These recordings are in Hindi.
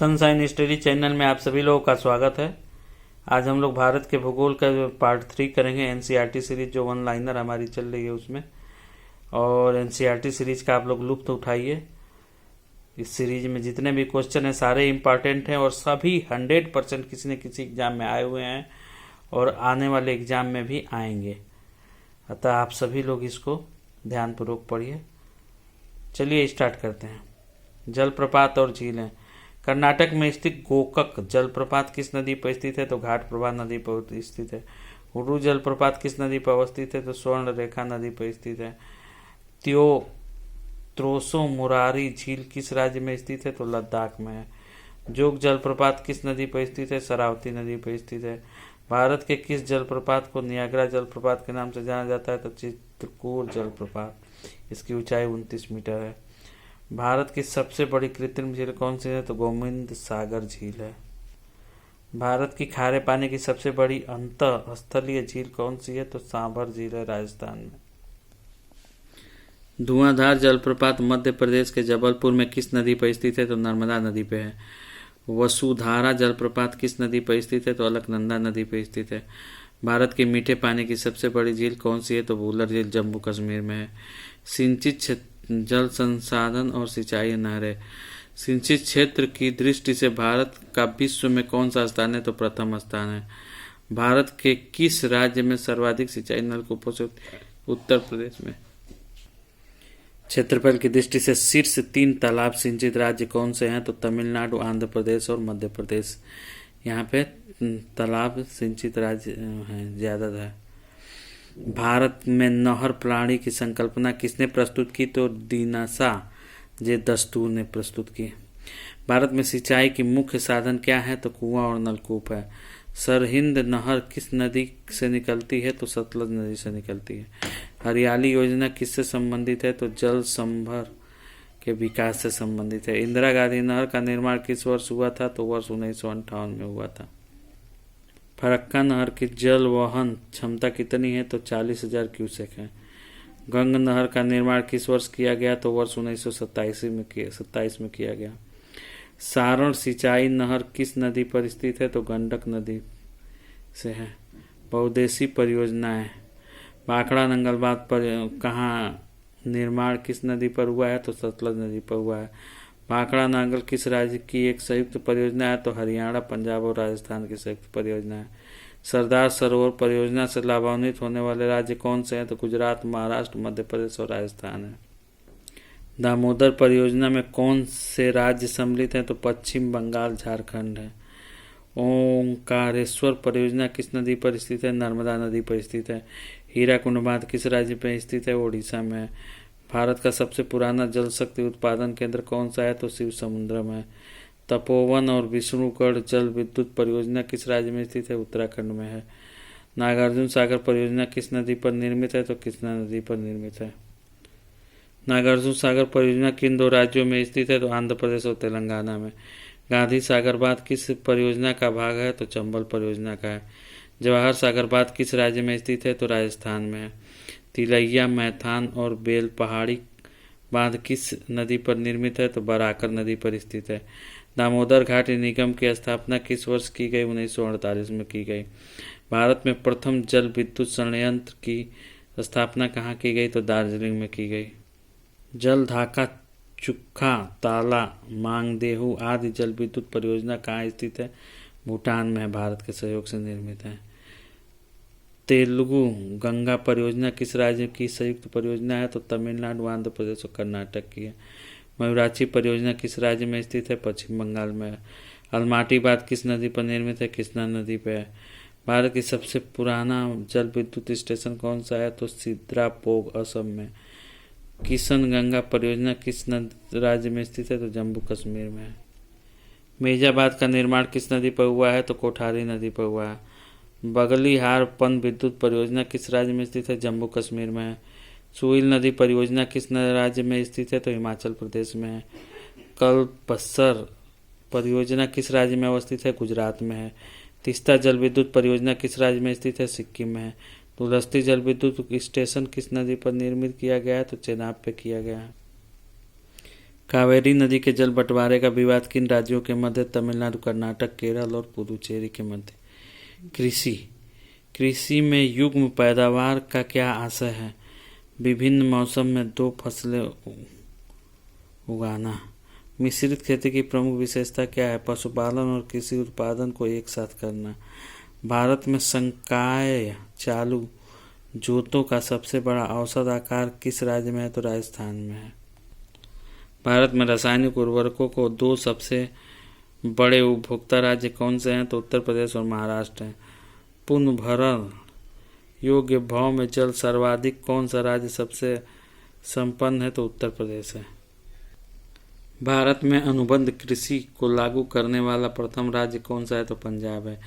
सनशाइन स्टडी चैनल में आप सभी लोगों का स्वागत है। आज हम लोग भारत के भूगोल का पार्ट 3 करेंगे। एनसीईआरटी सीरीज जो वन लाइनर हमारी चल रही है उसमें, और एनसीईआरटी सीरीज का आप लोग लुत्फ उठाइए। इस सीरीज में जितने भी क्वेश्चन हैं सारे इम्पॉर्टेंट हैं और सभी 100% किसी न किसी एग्जाम में आए हुए हैं और आने वाले एग्जाम में भी आएंगे। अतः आप सभी लोग इसको ध्यानपूर्वक पढ़िए। चलिए स्टार्ट करते हैं। जलप्रपात और झीलें। कर्नाटक में स्थित गोकक जलप्रपात किस नदी पर स्थित है? तो घाटप्रभा नदी पर स्थित है। हुडू जलप्रपात किस नदी पर अवस्थित है? तो स्वर्ण रेखा नदी पर स्थित है। त्रोसो मुरारी झील किस राज्य में स्थित है? तो लद्दाख में है। जोग जलप्रपात किस नदी पर स्थित है? शरावती नदी पर स्थित है। भारत के किस जलप्रपात को नियाग्रा जलप्रपात के नाम से जाना जाता है? तो चित्रकूट जलप्रपात। इसकी ऊंचाई 29 मीटर है। भारत की सबसे बड़ी कृत्रिम झील कौन सी है? तो गोविंद सागर झील है। भारत की खारे पानी की सबसे बड़ी अंतः स्थलीय झील कौन सी है? तो सांभर झील है, राजस्थान में। धुआंधार जलप्रपात मध्य प्रदेश के जबलपुर में किस नदी पर स्थित है? तो नर्मदा नदी पे है। वसुधारा जलप्रपात किस नदी पर स्थित है? तो अलकनंदा नदी पर स्थित है। भारत की मीठे पानी की सबसे बड़ी झील कौन सी है? तो वुलर झील जम्मू कश्मीर में है। सिंचित जल संसाधन और सिंचाई नहरें। सिंचित क्षेत्र की दृष्टि से भारत का विश्व में कौन सा स्थान है? तो प्रथम स्थान है। भारत के किस राज्य में सर्वाधिक सिंचाई नलकूपों से? उत्तर प्रदेश में। क्षेत्रफल की दृष्टि से शीर्ष 3 तालाब सिंचित राज्य कौन से हैं? तो तमिलनाडु, आंध्र प्रदेश और मध्य प्रदेश। यहाँ पे तालाब सिंचित राज्य हैं ज्यादा है। भारत में नहर प्रणाली की संकल्पना किसने प्रस्तुत की? तो दिनासा जे दस्तूर ने प्रस्तुत की। भारत में सिंचाई की मुख्य साधन क्या है? तो कुआं और नलकूप है। सरहिंद नहर किस नदी से निकलती है? तो सतलज नदी से निकलती है। हरियाली योजना किससे संबंधित है? तो जल संभर के विकास से संबंधित है। इंदिरा गांधी नहर का निर्माण किस वर्ष हुआ था? तो वर्ष 1958 में हुआ था। फरक्का नहर की जल वहन क्षमता कितनी है? तो 40,000 क्यूसेक है। गंग नहर का निर्माण किस वर्ष किया गया? तो वर्ष 1927 में किया गया। सारण सिंचाई नहर किस नदी पर स्थित है? तो गंडक नदी से है। बहुउद्देशीय परियोजनाएं। भाखड़ा नंगलबाद पर कहाँ निर्माण किस नदी पर हुआ है? तो सतलज नदी पर हुआ है। भाखड़ा नांगल किस राज्य की एक संयुक्त परियोजना है? तो हरियाणा, पंजाब और राजस्थान की संयुक्त परियोजना है। सरदार सरोवर परियोजना से लाभान्वित होने वाले राज्य कौन से हैं? तो गुजरात, महाराष्ट्र, मध्य प्रदेश और राजस्थान है। दामोदर परियोजना में कौन से राज्य सम्मिलित हैं? तो पश्चिम बंगाल, झारखंड है। ओंकारेश्वर परियोजना किस नदी पर स्थित है? नर्मदा नदी पर स्थित है। हीराकुंड बांध किस राज्य में स्थित है? ओडिशा में है। भारत का सबसे पुराना जल शक्ति उत्पादन केंद्र कौन सा है? तो शिव समुद्र में। तपोवन और विष्णुगढ़ जल विद्युत परियोजना किस राज्य में स्थित है? उत्तराखंड में है। नागार्जुन सागर परियोजना किस नदी पर निर्मित है? तो कृष्णा नदी पर निर्मित है। नागार्जुन सागर परियोजना किन 2 राज्यों में स्थित है? तो आंध्र प्रदेश और तेलंगाना में। गांधी सागर बांध किस परियोजना का भाग है? तो चंबल परियोजना का है। जवाहर सागर बांध किस राज्य में स्थित है? तो राजस्थान में है। तिलैया, मैथान और बेल पहाड़ी बांध किस नदी पर निर्मित है? तो बराकर नदी पर स्थित है। दामोदर घाटी निगम की स्थापना किस वर्ष की गई? 1948 में की गई। भारत में प्रथम जल विद्युत संयंत्र की स्थापना कहाँ की गई? तो दार्जिलिंग में की गई। जल ढाका, चुक्खा, ताला, मांगदेहू आदि जल विद्युत परियोजना कहाँ स्थित है? भूटान में है। भारत के सहयोग से निर्मित है। तेलुगु गंगा परियोजना किस राज्य की संयुक्त परियोजना है? तो तमिलनाडु, आंध्र प्रदेश और कर्नाटक की है। मयूराक्षी परियोजना किस राज्य में स्थित है? पश्चिम बंगाल में है। अलमाटी बांध किस नदी पर निर्मित है? कृष्णा नदी पर है। भारत की सबसे पुराना जल विद्युत स्टेशन कौन सा है? तो सिद्रापोग, असम में। किशन गंगा परियोजना किस राज्य में स्थित है? तो जम्मू कश्मीर में है। मेजाबाद का निर्माण किस नदी पर हुआ है? तो कोठारी नदी पर हुआ है। बगलीहार पन विद्युत परियोजना किस राज्य में स्थित है? जम्मू कश्मीर में है। सुइल नदी परियोजना किस राज्य में स्थित है? तो हिमाचल प्रदेश में है। कल्पसर परियोजना किस राज्य में अवस्थित है? गुजरात में है। तीस्ता जल विद्युत परियोजना किस राज्य में स्थित है? सिक्किम में है। दुलस्ती जल विद्युत स्टेशन किस नदी पर निर्मित किया गया है? तो चेनाब पे किया गया है। कावेरी नदी के जल बंटवारे का विवाद किन राज्यों के मध्य? तमिलनाडु, कर्नाटक, केरल और पुडुचेरी के मध्य। कृषि में युग्म पैदावार का क्या आशय है? विभिन्न मौसम में 2 फसलें उगाना। मिश्रित खेती की प्रमुख विशेषता क्या है? पशुपालन और कृषि उत्पादन को एक साथ करना। भारत में संकाय चालू जोतों का सबसे बड़ा औसत आकार किस राज्य में है? तो राजस्थान में है। भारत में रासायनिक उर्वरकों को 2 सबसे बड़े उपभोक्ता राज्य कौन से हैं? तो उत्तर प्रदेश और महाराष्ट्र हैं। पुनर्भरण योग्य भाव में जल सर्वाधिक कौन सा राज्य सबसे संपन्न है? तो उत्तर प्रदेश है। भारत में अनुबंध कृषि को लागू करने वाला प्रथम राज्य कौन सा है? तो पंजाब है।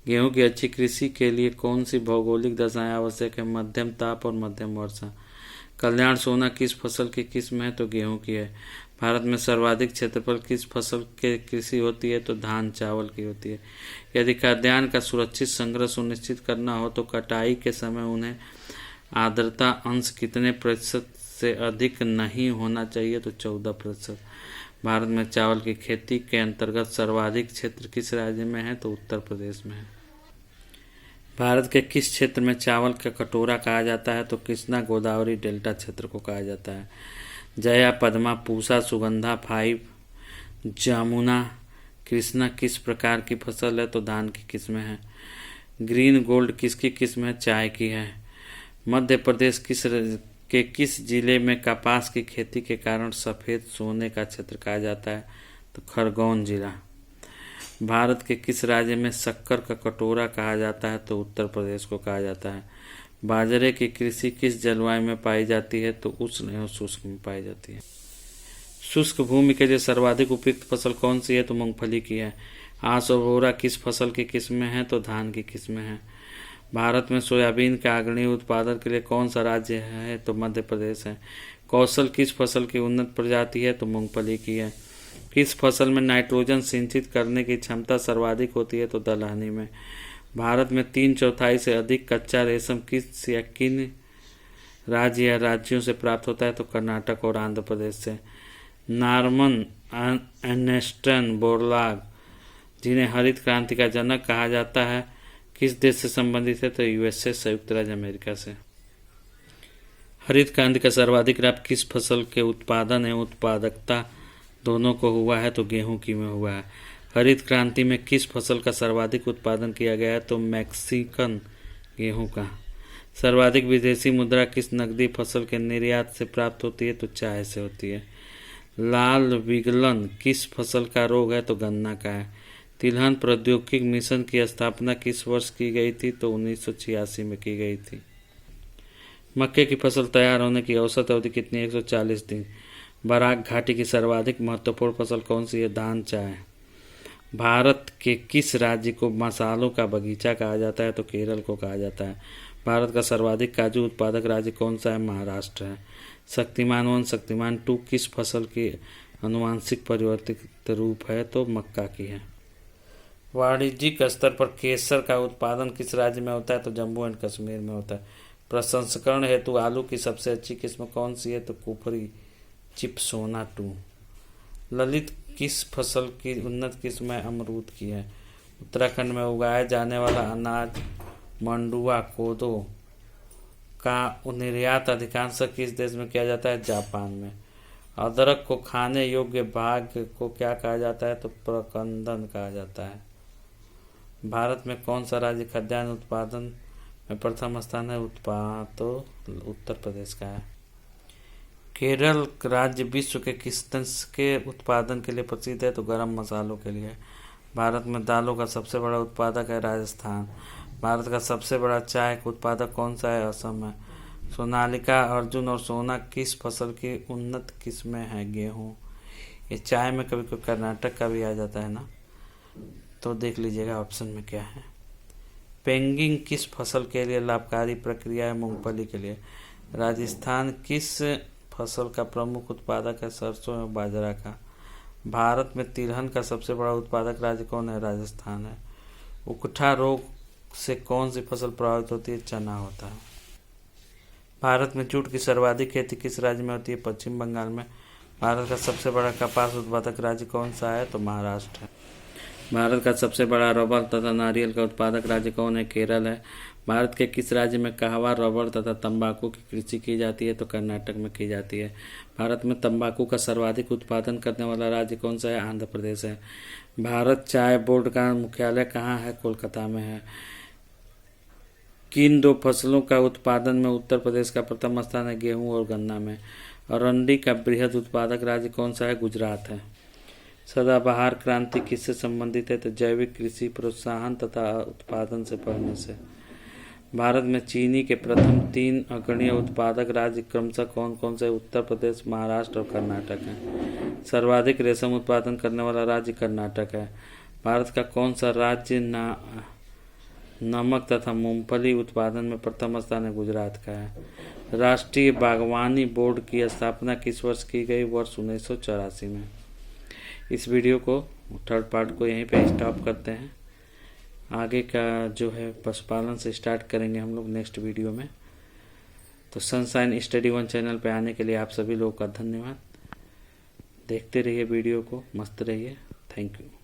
गेहूं की अच्छी कृषि के लिए कौन सी भौगोलिक दशाएं आवश्यक है? मध्यम ताप और मध्यम वर्षा। कल्याण सोना किस फसल की किस्म है? तो गेहूं की है। भारत में सर्वाधिक क्षेत्रफल किस फसल के कृषि होती है? तो धान चावल की होती है। यदि खाद्यान्न का सुरक्षित संग्रह सुनिश्चित करना हो तो कटाई के समय उन्हें आर्द्रता अंश कितने प्रतिशत से अधिक नहीं होना चाहिए? तो 14%। भारत में चावल की खेती के अंतर्गत सर्वाधिक क्षेत्र किस राज्य में है? तो उत्तर प्रदेश में है। भारत के किस क्षेत्र में चावल का कटोरा कहा जाता है? तो कृष्णा गोदावरी डेल्टा क्षेत्र को कहा जाता है। जया, पद्मा, पूसा, सुगंधा, 5, जमुना, कृष्णा किस प्रकार की फसल है? तो धान की किस्में है। ग्रीन गोल्ड किसकी किस्म है? चाय की है। मध्य प्रदेश किस जिले में कपास की खेती के कारण सफ़ेद सोने का क्षेत्र कहा जाता है? तो खरगोन जिला। भारत के किस राज्य में शक्कर का कटोरा कहा जाता है? तो उत्तर प्रदेश को कहा जाता है। बाजरे की कृषि किस जलवायु में पाई जाती है? तो उष्ण एवं शुष्क में पाई जाती है। शुष्क भूमि के लिए सर्वाधिक उपयुक्त फसल कौन सी है? तो मूंगफली की है। आस और बोरा किस फसल की किस्में हैं? तो धान की किस्में हैं। भारत में सोयाबीन के अग्रणी उत्पादन के लिए कौन सा राज्य है? तो मध्य प्रदेश है। कौशल किस फसल की उन्नत प्रजाति है? तो मूंगफली की है। किस फसल में नाइट्रोजन सिंचित करने की क्षमता सर्वाधिक होती है? तो दलहनी में। भारत में 3/4 से अधिक कच्चा रेशम किस या किन राज्य या राज्यों से प्राप्त होता है? तो कर्नाटक और आंध्र प्रदेश से। नॉर्मन अर्नेस्टन बोरलाग, जिन्हें हरित क्रांति का जनक कहा जाता है, किस देश से संबंधित है? तो यूएसए, संयुक्त राज्य अमेरिका से। हरित क्रांति का सर्वाधिक लाभ किस फसल के उत्पादन एवं उत्पादकता दोनों को हुआ है? तो गेहूं की में हुआ है। हरित क्रांति में किस फसल का सर्वाधिक उत्पादन किया गया है? तो मैक्सिकन गेहूं का। सर्वाधिक विदेशी मुद्रा किस नकदी फसल के निर्यात से प्राप्त होती है? तो चाय से होती है। लाल विगलन किस फसल का रोग है? तो गन्ना का है। तिलहन प्रौद्योगिकी मिशन की स्थापना किस वर्ष की गई थी? तो 1986 में की गई थी। मक्के की फसल तैयार होने की औसत अवधि कितनी? 140 दिन। बराक घाटी की सर्वाधिक महत्वपूर्ण फसल कौन सी है? धान, चाय। भारत के किस राज्य को मसालों का बगीचा कहा जाता है? तो केरल को कहा जाता है। भारत का सर्वाधिक काजू उत्पादक राज्य कौन सा है? महाराष्ट्र है। शक्तिमान 1, शक्तिमान 2 किस फसल की आनुवांशिक परिवर्तित रूप है? तो मक्का की है। वाणिज्यिक स्तर पर केसर का उत्पादन किस राज्य में होता है? तो जम्मू एंड कश्मीर में होता है। प्रसंस्करण हेतु आलू की सबसे अच्छी किस्म कौन सी है? तो कुफरी चिप्सोना 2। ललित किस फसल की उन्नत किस्म है? अमरूद की है। उत्तराखंड में उगाया जाने वाला अनाज मंडुआ कोदो का निर्यात अधिकांश किस देश में किया जाता है? जापान में। अदरक को खाने योग्य भाग को क्या कहा जाता है? तो प्रकंदन कहा जाता है। भारत में कौन सा राज्य खाद्यान्न उत्पादन में प्रथम स्थान है? तो उत्तर प्रदेश का है। केरल राज्य विश्व के किस के उत्पादन के लिए प्रसिद्ध है? तो गरम मसालों के लिए। भारत में दालों का सबसे बड़ा उत्पादक है राजस्थान। भारत का सबसे बड़ा चाय उत्पादक कौन सा है? असम है। सोनालिका, अर्जुन और सोना किस फसल की उन्नत किस्में हैं? गेहूँ। ये चाय में कभी कभी कर्नाटक का भी आ जाता है ना, तो देख लीजिएगा ऑप्शन में क्या है। पेंगिंग किस फसल के लिए लाभकारी प्रक्रिया है? मूंगफली के लिए। राजस्थान किस फसल का प्रमुख उत्पादक है? सरसों एवं बाजरा का। भारत में तिलहन का सबसे बड़ा उत्पादक राज्य कौन है? राजस्थान है। उकठा रोग से कौन सी फसल प्रभावित होती है? चना होता है। भारत में जूट की सर्वाधिक खेती किस राज्य में होती है? पश्चिम बंगाल में। भारत का सबसे बड़ा कपास उत्पादक राज्य कौन सा है? तो महाराष्ट्र है। भारत का सबसे बड़ा रबर तथा नारियल का उत्पादक राज्य कौन है? केरल है। भारत के किस राज्य में कहवा, रबर तथा तंबाकू की कृषि की जाती है? तो कर्नाटक में की जाती है। भारत में तंबाकू का सर्वाधिक उत्पादन करने वाला राज्य कौन सा है? आंध्र प्रदेश है। भारत चाय बोर्ड का मुख्यालय कहाँ है? कोलकाता में है। किन 2 फसलों का उत्पादन में उत्तर प्रदेश का प्रथम स्थान है? गेहूं और गन्ना में। अरंडी का बृहद उत्पादक राज्य कौन सा है? गुजरात है। सदाबहार क्रांति किससे संबंधित है? तो जैविक कृषि प्रोत्साहन तथा उत्पादन से बढ़ने से। भारत में चीनी के प्रथम 3 अग्रणी उत्पादक राज्य क्रमशः कौन कौन से? उत्तर प्रदेश, महाराष्ट्र और कर्नाटक है। सर्वाधिक रेशम उत्पादन करने वाला राज्य कर्नाटक है। भारत का कौन सा राज्य नमक तथा मूंगफली उत्पादन में प्रथम स्थान है? गुजरात का है। राष्ट्रीय बागवानी बोर्ड की स्थापना किस वर्ष की गई? वर्ष 1984 में। इस वीडियो को, थर्ड पार्ट को यहीं पे स्टॉप करते हैं। आगे का जो है पशुपालन से स्टार्ट करेंगे हम लोग नेक्स्ट वीडियो में। तो सनशाइन स्टडी 1 चैनल पे आने के लिए आप सभी लोगों का धन्यवाद। देखते रहिए वीडियो को, मस्त रहिए। Thank you.